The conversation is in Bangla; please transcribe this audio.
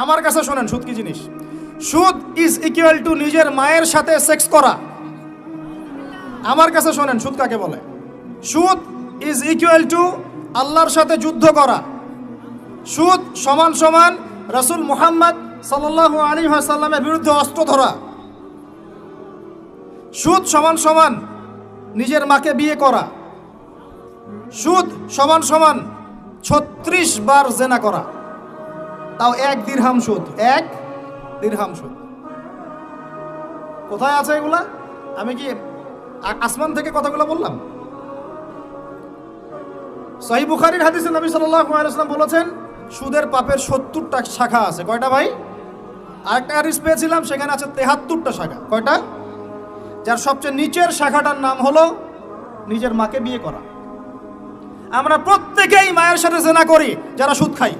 আমার কাছে শোনেন সুদ কি জিনিস। সুদ ইজ ইকুয়াল টু নিজের মায়ের সাথে সেক্স করা। আমার কাছে শোনেন সুদ কাকে বলে। সুদ ইজ ইকুয়াল টু আল্লাহর সাথে যুদ্ধ করা। সুদ সমান সমান রাসূল মুহাম্মদ সাল্লাল্লাহু আলাইহি ওয়াসাল্লামের বিরুদ্ধে অস্ত্র ধরা। সুদ সমান সমান নিজের মাকে বিয়ে করা। সুদ সমান সমান 36 বার জেনা করা, তাও 1 দিরহাম সুদ। 1 দিরহাম সুদ কোথায় আছে এগুলা? আমি কি আসমান থেকে কথাগুলো বললাম? সহিহ বুখারীর হাদিসে নবী সাল্লাল্লাহু আলাইহি ওয়াসাল্লাম বলেছেন সুদের পাপের 70টা শাখা আছে। কয়টা ভাই? আরেকটা হাদিস পেয়েছিলাম সেখানে আছে 73টা শাখা। কয়টা? যার সবচেয়ে নিচের শাখাটার নাম হলো নিজের মাকে বিয়ে করা। আমরা প্রত্যেকেই মায়ের সাথে জেনা করি যারা সুদ খাই।